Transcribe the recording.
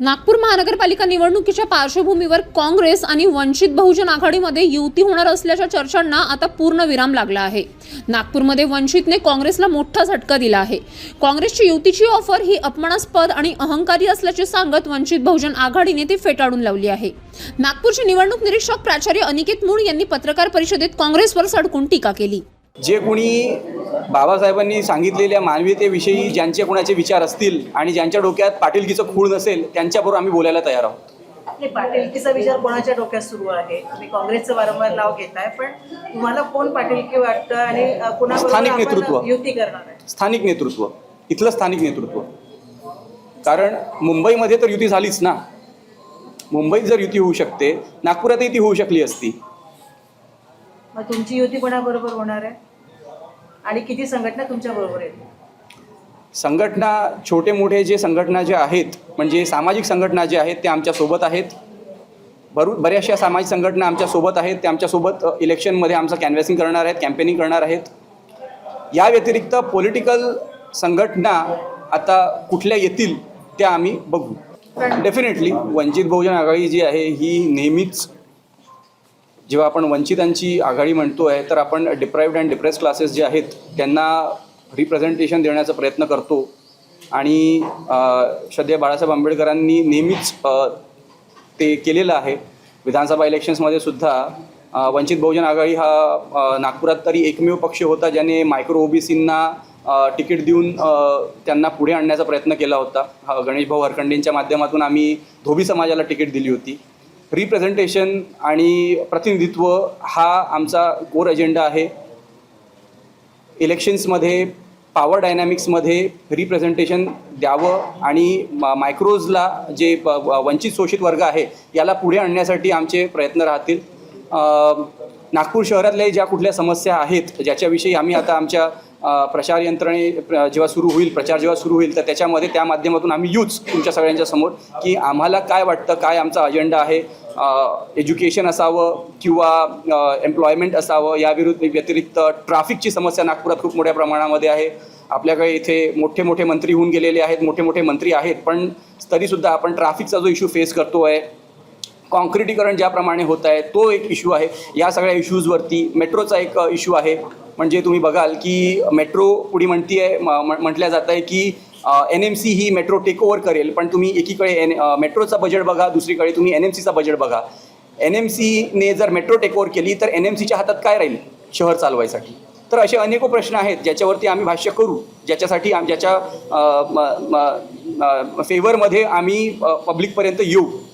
नागपूर महानगरपालिका निवडणुकीच्या पार्श्वभूमीवर काँग्रेस आणि वंचित बहुजन आघाडीमध्ये युती होणार असल्याच्या चर्चांना आता पूर्ण विराम लागला आहे। नागपूरमध्ये वंचितने काँग्रेसला मोठा झटका दिला आहे। काँग्रेसची युतीची ऑफर ही अपमानास्पद आणि अहंकारी असल्याचे सांगत वंचित बहुजन आघाडीने ती फेटाळून लावली आहे। नागपूरचे निवडणूक निरीक्षक प्राचार्य अनिकेत मूळ यांनी पत्रकार परिषदेत काँग्रेसवर सडकून टीका केली। जे कोणी बाबासाहेबांनी सांगितलेल्या मानवीयतेविषयी ज्यांचे कोणाचे विचार असतील आणि ज्यांच्या डोक्यात पाटीलकीचं खूळ नसेल त्यांच्याबरोबर आम्ही बोलायला तयार आहोत। हे पाटीलकीचा विचार कोणाच्या डोक्यात सुरू आहे? तुम्ही काँग्रेसचं वारंवार नाव घेताय, पण तुम्हाला कोण पाटीलकी वाटतं आणि कोणाबरोबर स्थानिक नेतृत्व, युती करणार आहे? स्थानिक नेतृत्व, इथलं स्थानिक नेतृत्व। कारण मुंबईमध्ये तर युती झालीच ना, मुंबईत जर युती होऊ शकते, नागपुरातही ती होऊ शकली असती। मग तुमची युती कोणाबरोबर होणार आहे आणि किती संघटना तुमच्या बरोबर आहेत? संघटना, छोटे मोठे जे संघटना जे आहेत, म्हणजे सामाजिक संघटना जे आहेत ते आमच्यासोबत आहेत। बऱ्याचशा सामाजिक संघटना आमच्यासोबत आहेत, ते आमच्यासोबत इलेक्शनमध्ये आमचं कॅनव्हॅसिंग करणार आहेत, कॅम्पेनिंग करणार आहेत। या व्यतिरिक्त पॉलिटिकल संघटना आता कुठल्या येतील त्या आम्ही बघू। डेफिनेटली वंचित बहुजन आघाडी जी आहे ही नेहमीच, जेव्हा आपण वंचितांची आघाडी म्हणतो आहे तर आपण डिप्राइव्ड अँड डिप्रेस क्लासेस जे आहेत त्यांना रिप्रेझेंटेशन देण्याचा प्रयत्न करतो। आणि श्रद्धेय बाळासाहेब आंबेडकरांनी नेहमीच ते केलेलं आहे। विधानसभा इलेक्शन्समध्ये सुद्धा वंचित बहुजन आघाडी हा नागपुरात तरी एकमेव पक्ष होता ज्याने मायक्रो ओबीसींना तिकीट देऊन त्यांना पुढे आणण्याचा प्रयत्न केला होता। गणेश भाऊ हरखंडेंच्या माध्यमातून आम्ही धोबी समाजाला तिकीट दिली होती। रिप्रेझेंटेशन आणि प्रतिनिधित्व हा आमचा कोर अजेंडा आहे। इलेक्शन्समध्ये पॉवर डायनॅमिक्समध्ये रिप्रेझेंटेशन द्यावं आणि मायक्रोजला जे वंचित शोषित वर्ग आहे याला पुढे आणण्यासाठी आमचे प्रयत्न राहतील। नागपूर शहरातल्या ज्या कुठल्या समस्या आहेत ज्याच्याविषयी आम्ही आता आमच्या प्रचार यंत्रणे जेव्हा सुरू होईल, प्रचार जेव्हा सुरू होईल, तर त्याच्यामध्ये त्या माध्यमातून आम्ही यूज तुमच्या सगळ्यांच्या समोर की आम्हाला काय वाटतं, काय आमचा अजेंडा आहे। एज्युकेशन असावं किंवा एम्प्लॉयमेंट असावं, या व्यतिरिक्त ट्रॅफिकची समस्या नागपुरात खूप मोठ्या प्रमाणामध्ये आहे। आपल्याकडे इथे मोठे मोठे मंत्री होऊन गेलेले आहेत, मोठे मोठे मंत्री आहेत, पण तरीसुद्धा आपण ट्रॅफिकचा जो इश्यू फेस करतो आहे, कॉन्क्रिटीकरण ज्याप्रमाणे होत आहे तो एक इश्यू आहे। या सगळ्या इश्यूजवरती मेट्रोचा एक इश्यू आहे। म्हणजे तुम्ही बघाल की मेट्रो पुढे म्हटल्या जात आहे की NMC ही मेट्रो टेक ओव्हर करेल, पण तुम्ही एकीकडे मेट्रोचा बजेट बघा, दुसरीकडे तुम्ही NMCचा बजेट बघा। NMCने जर मेट्रो टेक ओव्हर केली तर NMCच्या हातात काय राहील शहर चालवायसाठी? तर असे अनेक प्रश्न आहेत ज्याच्यावरती आम्ही भाष्य करू, ज्याच्यासाठी ज्याच्या फेवरमध्ये आम्ही पब्लिकपर्यंत येऊ।